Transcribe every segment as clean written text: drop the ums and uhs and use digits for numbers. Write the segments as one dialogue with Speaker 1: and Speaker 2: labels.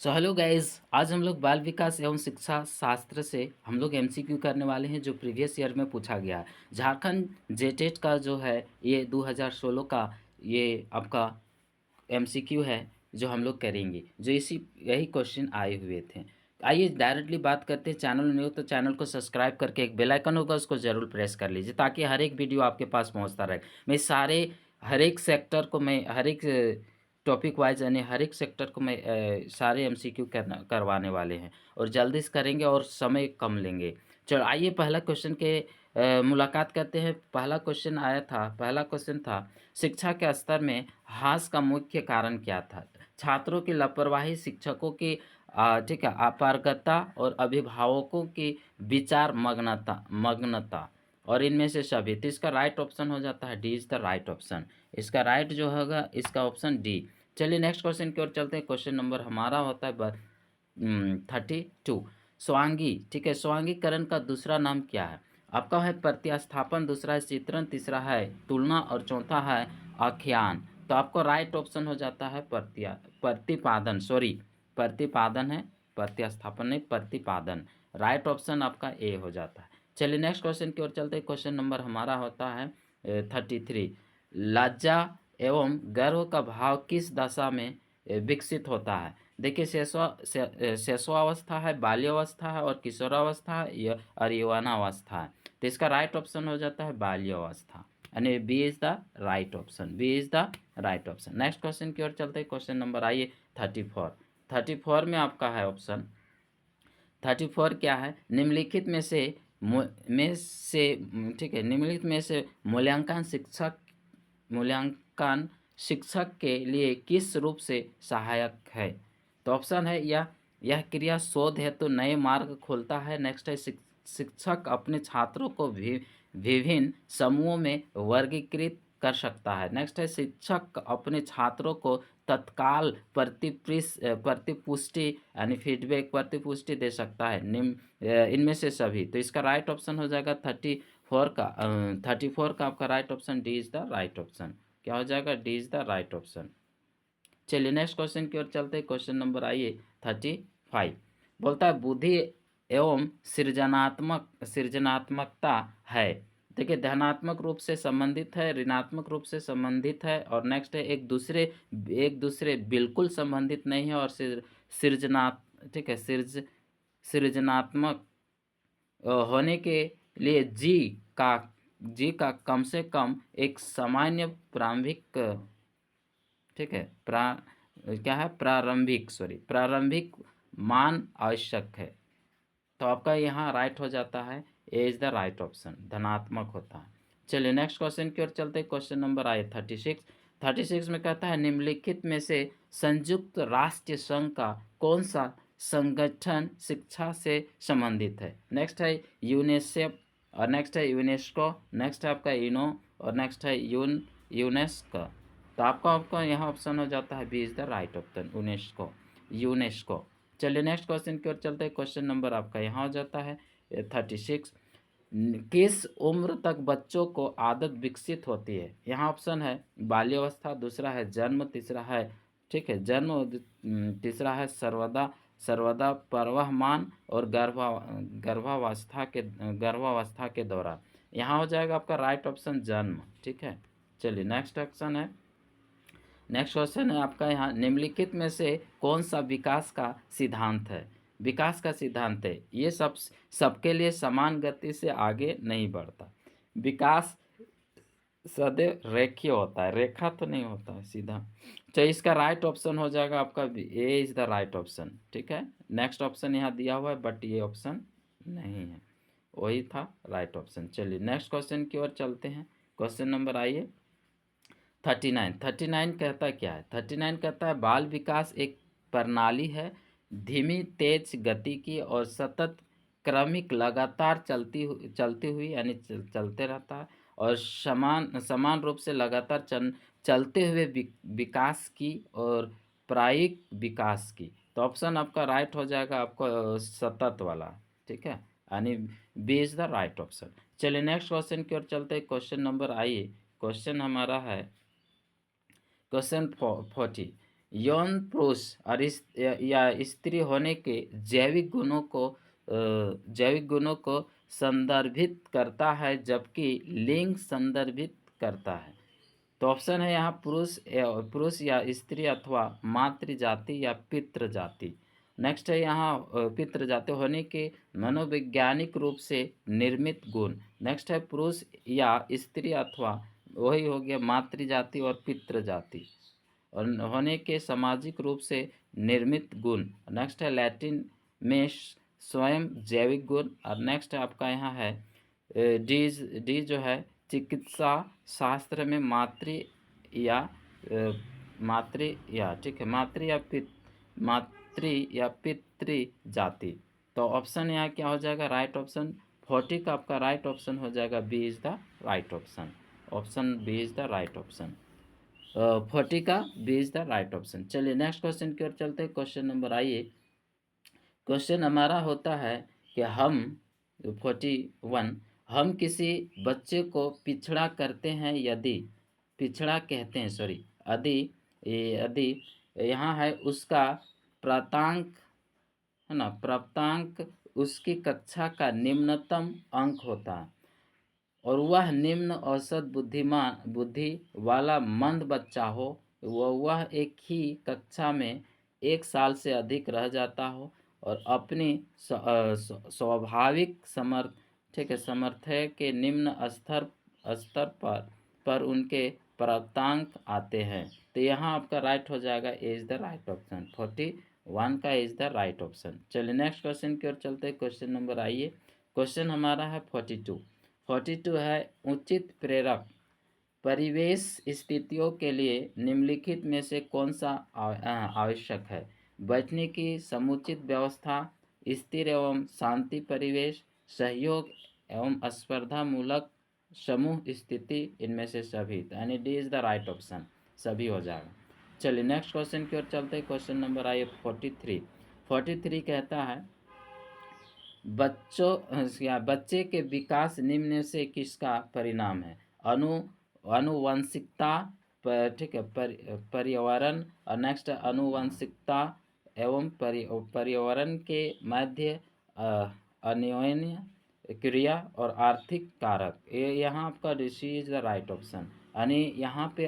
Speaker 1: So hello guys, आज हम लोग बाल विकास एवं शिक्षा शास्त्र से हम लोग एमसीक्यू करने वाले हैं जो प्रीवियस ईयर में पूछा गया है। झारखंड जेटेट का जो है ये 2016 का ये आपका एमसीक्यू है जो हम लोग करेंगे, जो इसी यही क्वेश्चन आए हुए थे। आइए डायरेक्टली बात करते हैं। चैनल न्यू तो चैनल को सब्सक्राइब करके एक बेल आइकन होगा उसको ज़रूर प्रेस कर लीजिए ताकि हर एक वीडियो आपके पास पहुंचता रहे। मैं सारे हर एक सेक्टर को मैं हर एक टॉपिक वाइज यानी हर एक सेक्टर को मैं सारे एमसीक्यू करवाने वाले हैं और जल्दी से करेंगे और समय कम लेंगे। चलो आइए पहला क्वेश्चन के मुलाकात करते हैं। पहला क्वेश्चन था शिक्षा के स्तर में ह्रास का मुख्य कारण क्या था? छात्रों की लापरवाही, शिक्षकों की ठीक है अपारगता और अभिभावकों की विचार मग्नता और इनमें से सभी। तो इसका राइट ऑप्शन हो जाता है D is the right option. इसका राइट जो होगा इसका ऑप्शन डी। चलिए नेक्स्ट क्वेश्चन की ओर चलते हैं। क्वेश्चन नंबर हमारा होता है 32। स्वांगी, ठीक है, स्वांगीकरण का दूसरा नाम क्या है? आपका है प्रतिस्थापन, दूसरा है चित्रण, तीसरा है तुलना और चौथा है आख्यान। तो आपको राइट ऑप्शन हो जाता है प्रतिपादन, सॉरी प्रतिपादन है, प्रतिस्थापन नहीं प्रतिपादन। राइट ऑप्शन आपका ए हो जाता है। चलिए नेक्स्ट क्वेश्चन की ओर चलते हैं। क्वेश्चन नंबर हमारा होता है 33। लज्जा एवं गर्व का भाव किस दशा में विकसित होता है? देखिए शैशवावस्था है, बाल्यावस्था है और किशोरावस्था है और यौवनावस्था है। तो इसका राइट ऑप्शन हो जाता है बाल्यावस्था यानी B is the right option. B is the right option. Next question की ओर चलते हैं। क्वेश्चन नंबर आइए 34। 34 में आपका है ऑप्शन 34 क्या है? निम्नलिखित में से ठीक है, निम्नलिखित में से मूल्यांकन शिक्षक के लिए किस रूप से सहायक है? तो ऑप्शन है यह क्रिया शोध हेतु नए मार्ग खोलता है। नेक्स्ट है शिक्षक अपने छात्रों को भी विभिन्न समूहों में वर्गीकृत कर सकता है। नेक्स्ट है शिक्षक अपने छात्रों को तत्काल प्रतिपुष्टि यानी फीडबैक प्रतिपुष्टि दे सकता है। इनमें से सभी। तो इसका राइट ऑप्शन हो जाएगा 34 का आपका right option D is the right option. क्या हो जाएगा? D is the right option. चलिए नेक्स्ट क्वेश्चन की ओर चलते हैं। क्वेश्चन नंबर आइए 35। बोलता है बुद्धि एवं सृजनात्मकता है। देखिए धनात्मक रूप से संबंधित है, ऋणात्मक रूप से संबंधित है और नेक्स्ट है एक दूसरे बिल्कुल संबंधित नहीं है और सृजना ठीक है सृजनात्मक होने के लिए का जी का कम से कम एक सामान्य प्रारंभिक ठीक है क्या है प्रारंभिक मान आवश्यक है। तो आपका यहाँ राइट हो जाता है ए इज द राइट ऑप्शन, धनात्मक होता है। चलिए नेक्स्ट क्वेश्चन की ओर चलते हैं। क्वेश्चन नंबर आए 36। 36 में कहता है निम्नलिखित में से संयुक्त राष्ट्र संघ का कौन सा संगठन शिक्षा से संबंधित है? नेक्स्ट है यूनिसेफ और नेक्स्ट है यूनेस्को, नेक्स्ट है आपका यूनो और नेक्स्ट है यूनेस्को। तो आपका यहाँ ऑप्शन हो जाता है B is the right option, UNESCO. चलिए नेक्स्ट क्वेश्चन की ओर चलते हैं। क्वेश्चन नंबर आपका यहाँ हो जाता है 36। किस उम्र तक बच्चों को आदत विकसित होती है? यहाँ ऑप्शन है बाल्यावस्था, दूसरा है जन्म, तीसरा है ठीक है जन्म और तीसरा है सर्वदा सर्वदा पर्वमान और गर्भावस्था के दौरान। यहाँ हो जाएगा आपका राइट ऑप्शन जन्म। ठीक है, चलिए नेक्स्ट क्वेश्चन है आपका यहाँ निम्नलिखित में से कौन सा विकास का सिद्धांत है? विकास का सिद्धांत है ये सबके लिए समान गति से आगे नहीं बढ़ता। विकास सदैव रेखीय होता है, रेखा तो नहीं होता है सीधा। तो इसका राइट ऑप्शन हो जाएगा आपका ए इज द राइट ऑप्शन। ठीक है, नेक्स्ट ऑप्शन यहाँ दिया हुआ है बट ये ऑप्शन नहीं है, वही था राइट ऑप्शन। चलिए नेक्स्ट क्वेश्चन की ओर चलते हैं। क्वेश्चन नंबर आइए 39 कहता क्या है? 39 कहता है बाल विकास एक प्रणाली है, धीमी तेज गति की और सतत क्रमिक लगातार चलती हुई यानी चलते रहता है और समान समान रूप से लगातार चलते हुए विकास की और प्रायिक विकास की। तो ऑप्शन आपका राइट हो जाएगा आपको सतत वाला। ठीक है, यानी B is the right option. चलिए नेक्स्ट क्वेश्चन की ओर चलते हैं। क्वेश्चन नंबर आइए, क्वेश्चन हमारा है क्वेश्चन 40। यौन पुरुष और या स्त्री होने के जैविक गुणों को संदर्भित करता है, जबकि लिंग संदर्भित करता है। तो ऑप्शन है यहाँ पुरुष या स्त्री अथवा मातृ जाति या पितृ जाति। नेक्स्ट है यहाँ पितृ जाति होने के मनोवैज्ञानिक रूप से निर्मित गुण। नेक्स्ट है पुरुष या स्त्री अथवा वही हो गया मातृ जाति और पितृ जाति और होने के सामाजिक रूप से निर्मित गुण। नेक्स्ट है लैटिन में स्वयं जैविक गुण। और नेक्स्ट आपका यहाँ है डी जो है चिकित्सा शास्त्र में मातृ या ठीक है मातृ या पितृ जाति। तो ऑप्शन यहाँ क्या हो जाएगा राइट ऑप्शन 40 का आपका राइट ऑप्शन हो जाएगा B is the right option. Option B is the right option 40 का B is the right option. चलिए नेक्स्ट क्वेश्चन की ओर चलते हैं। क्वेश्चन नंबर आइए। क्वेश्चन हमारा होता है कि हम 41 हम किसी बच्चे को पिछड़ा कहते हैं यदि यहाँ है उसका प्राप्तांक है ना, प्राप्तांक उसकी कक्षा का निम्नतम अंक होता है और वह निम्न औसत बुद्धि वाला मंद बच्चा हो, वह एक ही कक्षा में 1 साल से अधिक रह जाता हो और अपनी स्वाभाविक सामर्थ्य के निम्न स्तर पर उनके प्राप्तांक आते हैं। तो यहाँ आपका राइट हो जाएगा ए इज द राइट ऑप्शन। 41 का इज द राइट ऑप्शन। चलिए नेक्स्ट क्वेश्चन की ओर चलते हैं। क्वेश्चन नंबर आइए। क्वेश्चन हमारा है 42 है उचित प्रेरक परिवेश स्थितियों के लिए निम्नलिखित में से कौन सा आवश्यक है? बैठने की समुचित व्यवस्था, स्थिर एवं शांति परिवेश, सहयोग एवं स्पर्धा मूलक समूह स्थिति, इनमें से सभी। यानी D is the right option, सभी हो जाएगा। चलिए नेक्स्ट क्वेश्चन की ओर चलते हैं। क्वेश्चन नंबर आइए 43 कहता है बच्चे के विकास निम्न से किसका परिणाम है? अनुवंशिकता, ठीक है, पर्यावरण और नेक्स्ट अनुवंशिकता एवं पर्यावरण के मध्य अन्योन्य क्रिया और आर्थिक कारक। ये यहाँ आपका सी इज द राइट ऑप्शन। यानी यहाँ पे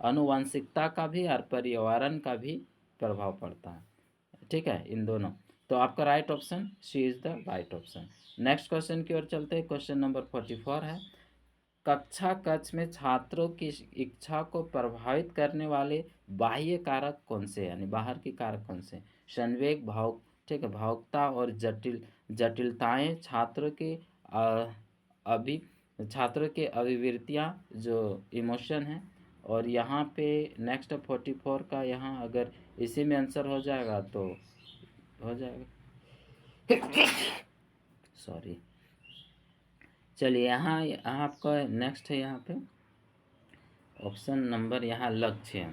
Speaker 1: अनुवंशिकता का भी और पर्यावरण का भी प्रभाव पड़ता है, ठीक है, इन दोनों। तो आपका right option C is the right option. Next question की ओर चलते हैं। क्वेश्चन नंबर 44 है कक्षा कक्ष में छात्रों की इच्छा को प्रभावित करने वाले बाह्य कारक कौन से, यानी बाहर के कारक कौन से? संवेग, भाव, ठीक है, भावुकता और जटिलताएं, छात्रों के अभिवृत्तियां जो इमोशन है। और यहाँ पे नेक्स्ट 44 का यहाँ अगर इसी में आंसर हो जाएगा तो हो जाएगा सॉरी। चलिए यहाँ आपका नेक्स्ट है यहाँ पे ऑप्शन नंबर यहाँ लक्ष्य।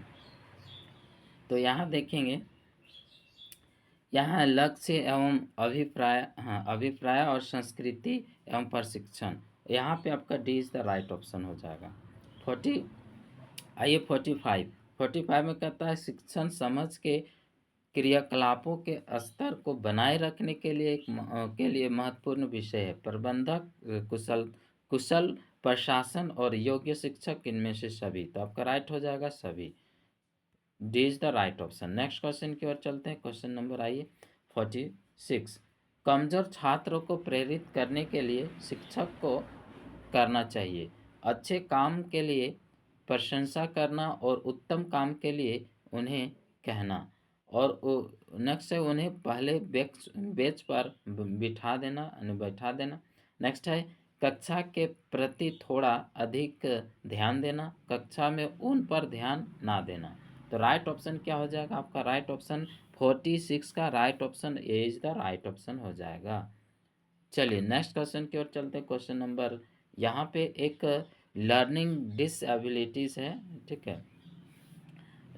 Speaker 1: तो यहाँ देखेंगे यहाँ लक्ष्य एवं अभिप्राय और संस्कृति एवं प्रशिक्षण। यहाँ पे आपका D is the right option हो जाएगा। 45 में कहता है शिक्षण समझ के क्रियाकलापों के स्तर को बनाए रखने के लिए महत्वपूर्ण विषय है। प्रबंधक, कुशल प्रशासन और योग्य शिक्षक, इनमें से सभी। तो आपका राइट हो जाएगा सभी, D is the right option. Next question की ओर चलते हैं। क्वेश्चन नंबर आइए 46 कमजोर छात्रों को प्रेरित करने के लिए शिक्षक को करना चाहिए अच्छे काम के लिए प्रशंसा करना और उत्तम काम के लिए उन्हें कहना और नेक्स्ट है उन्हें पहले बेंच पर बैठा देना। नेक्स्ट है कक्षा के प्रति थोड़ा अधिक ध्यान देना, कक्षा में उन पर ध्यान ना देना। तो राइट ऑप्शन क्या हो जाएगा आपका? राइट ऑप्शन 46 का right option A is the right option हो जाएगा। चलिए नेक्स्ट क्वेश्चन की ओर चलते हैं। क्वेश्चन नंबर यहाँ पे एक लर्निंग डिसएबिलिटीज है, ठीक है,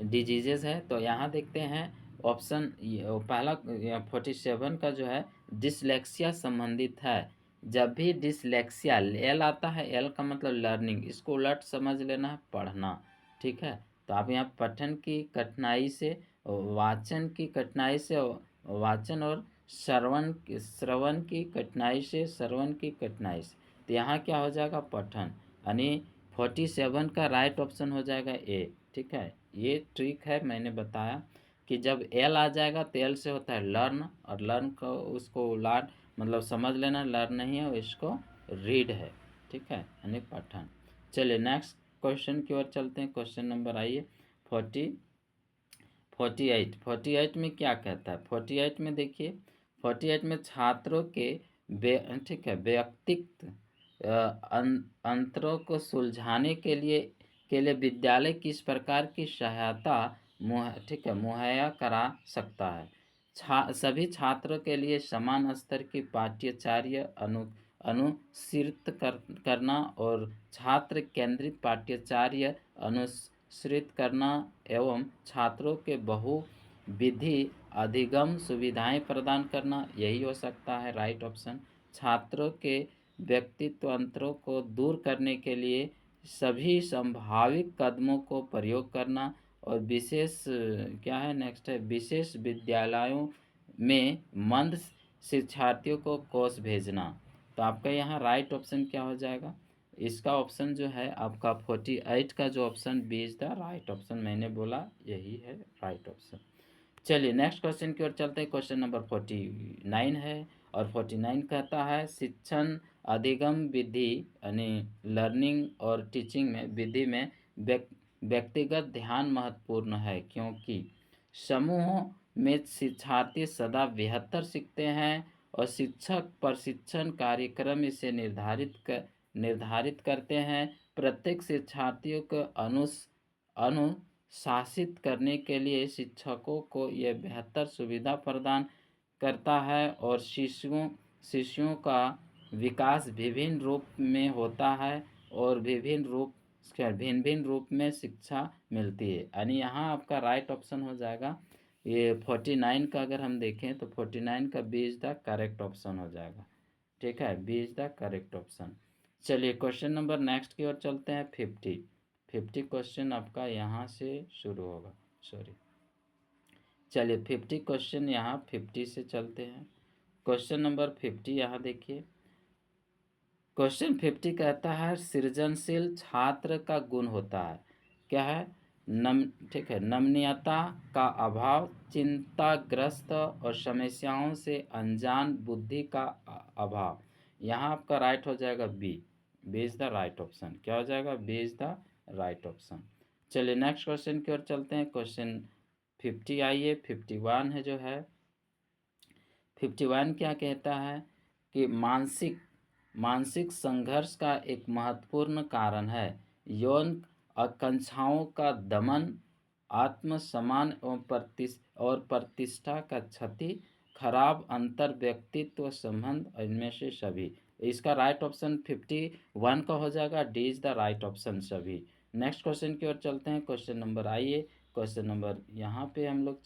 Speaker 1: डिजीजेस है। तो यहाँ देखते हैं ऑप्शन पहला 47 का जो है डिसलेक्सिया संबंधित है। जब भी डिसलेक्सिया एल आता है, एल का मतलब लर्निंग, इसको उलट समझ लेना है पढ़ना, ठीक है। तो आप यहाँ पठन की कठिनाई से, वाचन की कठिनाई से, वाचन और श्रवण की कठिनाई से, श्रवण की कठिनाई से, तो यहाँ क्या हो जाएगा पठन, यानी 47 का राइट ऑप्शन हो जाएगा ए। ठीक है, ये ट्रिक है, मैंने बताया कि जब एल आ जाएगा तो एल से होता है लर्न, और लर्न को उसको लर्न मतलब समझ लेना, लर्न नहीं है इसको रीड है। ठीक है, यानी पठन। चलिए नेक्स्ट क्वेश्चन की ओर चलते हैं। क्वेश्चन नंबर आइए 48 में क्या कहता है। 48 में देखिए, 48 में छात्रों के ठीक है व्यक्तित्व अंतरों को सुलझाने के लिए विद्यालय किस प्रकार की सहायता ठीक है मुहैया करा सकता है। सभी छात्रों के लिए समान स्तर की पाठ्यचर्या अनुसृत करना और छात्र केंद्रित पाठ्यचर्या अनुसृत करना एवं छात्रों के बहुविधि अधिगम सुविधाएं प्रदान करना, यही हो सकता है राइट ऑप्शन। छात्रों के व्यक्तित्व अंतरों को दूर करने के लिए सभी संभावित कदमों को प्रयोग करना, और विशेष क्या है नेक्स्ट है, विशेष विद्यालयों में मंद शिक्षार्थियों को कोर्स भेजना। तो आपका यहाँ राइट ऑप्शन क्या हो जाएगा, इसका ऑप्शन जो है आपका 48 का जो option B is the right option, मैंने बोला यही है राइट ऑप्शन। चलिए नेक्स्ट क्वेश्चन की ओर चलते हैं। क्वेश्चन नंबर 49 है, और 49 कहता है शिक्षण अधिगम विधि यानी लर्निंग और टीचिंग में विधि में व्यक्तिगत ध्यान महत्वपूर्ण है, क्योंकि समूहों में शिक्षार्थी सदा बेहतर सीखते हैं और शिक्षक प्रशिक्षण कार्यक्रम इसे निर्धारित करते हैं। प्रत्येक शिक्षार्थियों को अनुशासित करने के लिए शिक्षकों को यह बेहतर सुविधा प्रदान करता है, और शिशुओं का विकास विभिन्न रूप में होता है और भिन्न भिन्न रूप में शिक्षा मिलती है। यानी यहाँ आपका राइट ऑप्शन हो जाएगा ये 49 का, अगर हम देखें तो 49 का B is the correct option हो जाएगा। ठीक है, B is the correct option. चलिए क्वेश्चन नंबर नेक्स्ट की ओर चलते हैं। 50 क्वेश्चन आपका यहाँ से शुरू होगा, सॉरी। चलिए 50 क्वेश्चन यहाँ 50 से चलते हैं। क्वेश्चन नंबर 50 यहाँ देखिए, क्वेश्चन 50 कहता है सृजनशील छात्र का गुण होता है, क्या है, ठीक है, नमनीयता का अभाव, चिंताग्रस्त और समस्याओं से अनजान बुद्धि का अभाव। यहाँ आपका राइट हो जाएगा B is the right option. क्या हो जाएगा, B is the right option. चलिए नेक्स्ट क्वेश्चन की ओर चलते हैं। क्वेश्चन 50 आइए 51 है जो है। 51 क्या कहता है कि मानसिक संघर्ष का एक महत्वपूर्ण कारण है यौन आकांक्षाओं का दमन, आत्मसम्मान और प्रतिष्ठा का क्षति, खराब अंतर व्यक्तित्व संबंध, इनमें से सभी। इसका राइट ऑप्शन 51 का हो जाएगा, D is the right option सभी। नेक्स्ट क्वेश्चन की ओर चलते हैं। क्वेश्चन नंबर आइए, क्वेश्चन नंबर यहाँ पे हम लोग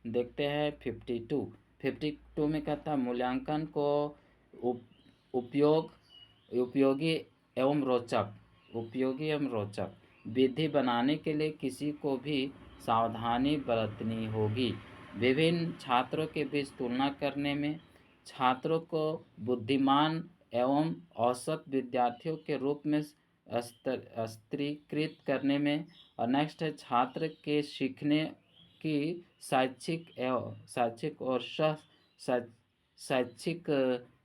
Speaker 1: देखते हैं 52 में कहता है मूल्यांकन को उपयोगी एवं रोचक विधि बनाने के लिए किसी को भी सावधानी बरतनी होगी। विभिन्न छात्रों के बीच तुलना करने में, छात्रों को बुद्धिमान एवं औसत विद्यार्थियों के रूप में स्तरीकृत करने में, और नेक्स्ट है छात्र के सीखने की शैक्षिक और शैक्षिक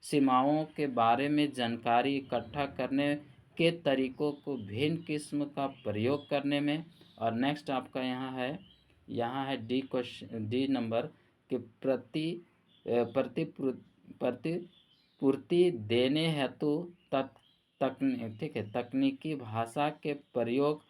Speaker 1: सीमाओं के बारे में जानकारी इकट्ठा करने के तरीकों को भिन्न किस्म का प्रयोग करने में, और नेक्स्ट आपका यहाँ है डी नंबर के प्रतिपूर्ति देने हेतु ठीक है तकनीकी भाषा के प्रयोग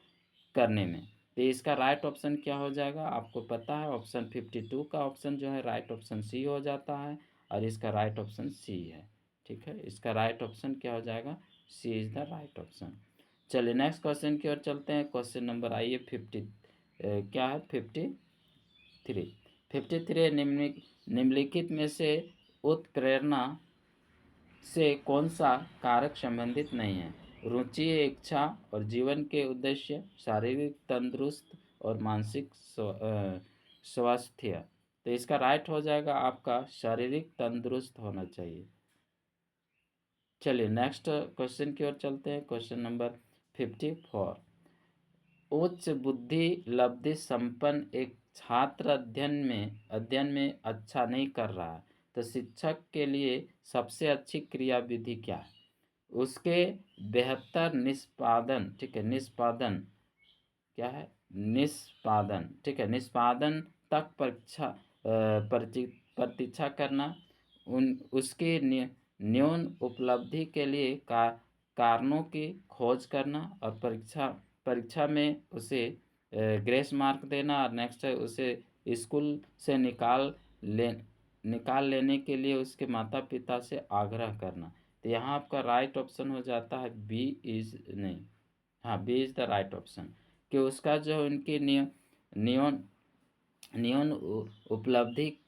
Speaker 1: करने में। तो इसका राइट ऑप्शन क्या हो जाएगा, आपको पता है ऑप्शन 52 का ऑप्शन जो है राइट ऑप्शन सी हो जाता है, और इसका राइट ऑप्शन सी है। ठीक है, इसका राइट ऑप्शन क्या हो जाएगा, सी इज द राइट ऑप्शन। चलिए नेक्स्ट क्वेश्चन की ओर चलते हैं। क्वेश्चन नंबर आइए 53 निम्नलिखित में से उत्प्रेरणा से कौन सा कारक संबंधित नहीं है। रुचि, इच्छा और जीवन के उद्देश्य, शारीरिक तंदुरुस्त और मानसिक स्वास्थ्य। तो इसका राइट हो जाएगा आपका शारीरिक तंदुरुस्त होना चाहिए। चलिए नेक्स्ट क्वेश्चन की ओर चलते हैं। Question number 54। उच्च बुद्धि लब्धि संपन्न एक छात्र अध्ययन में अच्छा नहीं कर रहा है, तो शिक्षक के लिए सबसे अच्छी क्रिया विधि क्या है? उसके बेहतर निष्पादन, ठीक है, निष्पादन क्या है? निष्पादन, ठीक है, निष्पादन तक प्रतीक्षा करना, उसके न्यून उपलब्धि के लिए कारणों की खोज करना, और परीक्षा में उसे ग्रेस मार्क देना, और नेक्स्ट है उसे स्कूल से निकाल लेने के लिए उसके माता पिता से आग्रह करना। तो यहाँ आपका राइट ऑप्शन हो जाता है बी इज नहीं, हाँ B is the right option, कि उसका जो उनकी नियन नियन उपलब्धि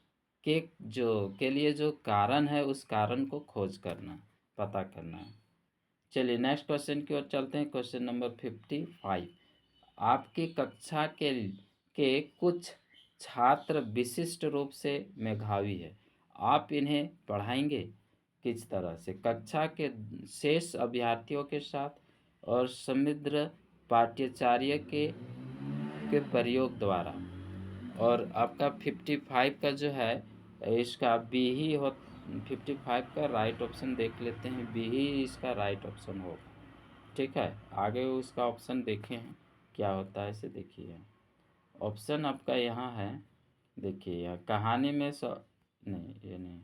Speaker 1: के लिए जो कारण है उस कारण को खोज करना, पता करना है। चलिए नेक्स्ट क्वेश्चन की ओर चलते हैं। Question number 55। आपकी कक्षा के कुछ छात्र विशिष्ट रूप से मेधावी है, आप इन्हें पढ़ाएंगे किस तरह से? कक्षा के शेष अभ्यर्थियों के साथ और समृद्ध पाठ्यचर्या के प्रयोग द्वारा। और आपका 55 का जो है इसका बी ही हो, 55 का राइट ऑप्शन देख लेते हैं, बी ही इसका राइट ऑप्शन होगा। ठीक है, आगे उसका ऑप्शन देखें क्या होता है, इसे देखिए। ऑप्शन आपका यहाँ है, देखिए यहाँ कहानी में नहीं ये नहीं।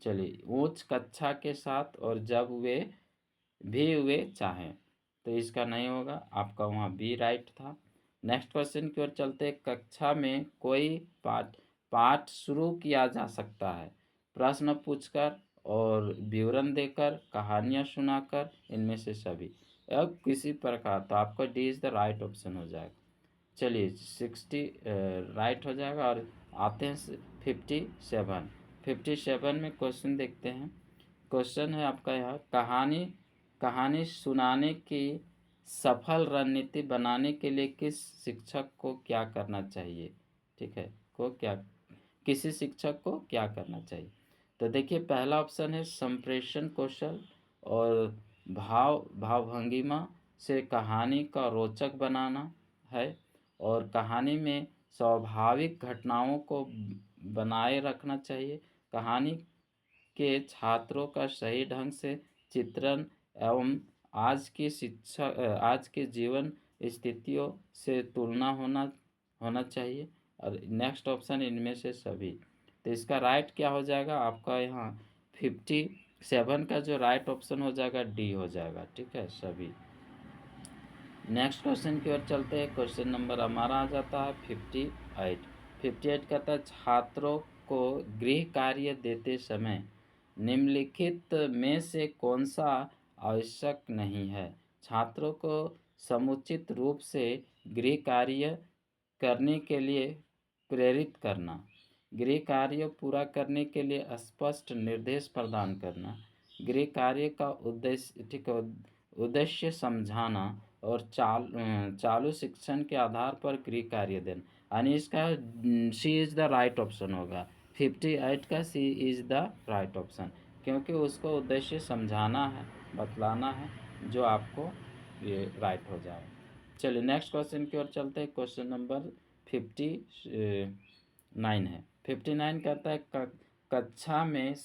Speaker 1: चलिए, उच्च कक्षा के साथ और जब वे चाहें, तो इसका नहीं होगा, आपका वहाँ बी राइट था। नेक्स्ट क्वेश्चन की ओर चलते हैं। कक्षा में कोई पाठ शुरू किया जा सकता है प्रश्न पूछकर और विवरण देकर, कहानियाँ सुनाकर, इनमें से सभी। अब किसी प्रकार, तो आपका D is the right option हो जाएगा। चलिए 60 राइट हो जाएगा। और आते हैं 57 में क्वेश्चन देखते हैं। क्वेश्चन है आपका यहाँ, कहानी सुनाने की सफल रणनीति बनाने के लिए किस शिक्षक को क्या करना चाहिए? ठीक है, किसी शिक्षक को क्या करना चाहिए? तो देखिए पहला ऑप्शन है संप्रेषण कौशल और भावभंगिमा से कहानी का रोचक बनाना है, और कहानी में स्वाभाविक घटनाओं को बनाए रखना चाहिए। कहानी के छात्रों का सही ढंग से चित्रण एवं आज के जीवन स्थितियों से तुलना होना चाहिए। और नेक्स्ट ऑप्शन इनमें से सभी। तो इसका राइट क्या हो जाएगा आपका यहाँ 57 का जो राइट ऑप्शन हो जाएगा डी हो जाएगा। ठीक है, सभी। नेक्स्ट क्वेश्चन की ओर चलते हैं। क्वेश्चन नंबर हमारा आ जाता है 58 कहता है, छात्रों को गृह कार्य देते समय निम्नलिखित में से कौन सा आवश्यक नहीं है? छात्रों को समुचित रूप से गृह कार्य करने के लिए प्रेरित करना, गृह कार्य पूरा करने के लिए स्पष्ट निर्देश प्रदान करना, गृह कार्य का उद्देश्य समझाना, और चालू शिक्षण के आधार पर गृह कार्य देना। यानी इसका सी इज़ द राइट ऑप्शन होगा। 58 का सी इज़ द राइट ऑप्शन, क्योंकि उसको उद्देश्य समझाना है, बतलाना है, जो आपको ये राइट हो जाए। चलिए नेक्स्ट क्वेश्चन की ओर चलते हैं। क्वेश्चन नंबर 59 है। 59 कहता है, कक्षा में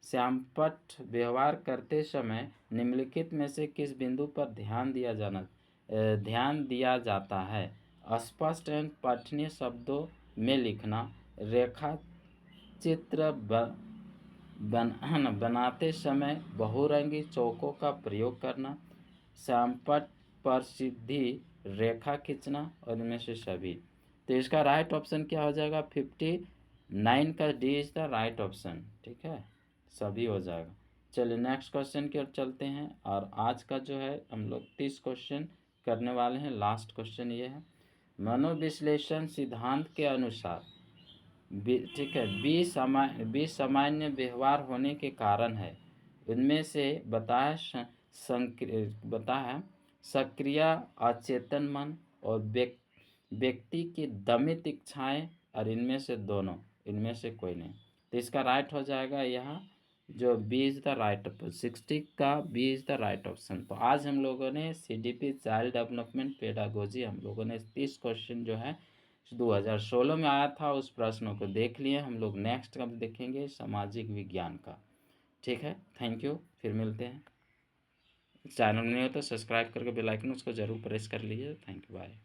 Speaker 1: श्यामपट्ट व्यवहार करते समय निम्नलिखित में से किस बिंदु पर ध्यान दिया जाता है? स्पष्ट एवं पठनीय शब्दों में लिखना, रेखा चित्र बनाते समय बहुरंगी चौकों का प्रयोग करना, श्यामपट्ट पर सीधी रेखा खींचना, और इनमें से सभी। तो इसका राइट ऑप्शन क्या हो जाएगा? 59 का D is the right option. ठीक है, सभी हो जाएगा। चलिए नेक्स्ट क्वेश्चन की ओर चलते हैं। और आज का जो है हम लोग 30 क्वेश्चन करने वाले हैं। लास्ट क्वेश्चन ये है, मनोविश्लेषण सिद्धांत के अनुसार ठीक है, 20 सामान्य व्यवहार होने के कारण है। उनमें से बताया सक्रिय अचेतन मन और व्यक्ति की दमित इच्छाएं और इनमें से दोनों, इनमें से कोई नहीं। तो इसका राइट हो जाएगा यहाँ जो B is the right option, 60 का B is the right option. तो आज हम लोगों ने CDP चाइल्ड डेवलपमेंट पेडागोजी हम लोगों ने 30 क्वेश्चन जो है 2016 में आया था उस प्रश्नों को देख लिए। हम लोग नेक्स्ट कब देखेंगे सामाजिक विज्ञान का। ठीक है, थैंक यू, फिर मिलते हैं। चैनल में नहीं हो तो सब्सक्राइब करके बेल आइकन उसको ज़रूर प्रेस कर लीजिए। Thank you, bye.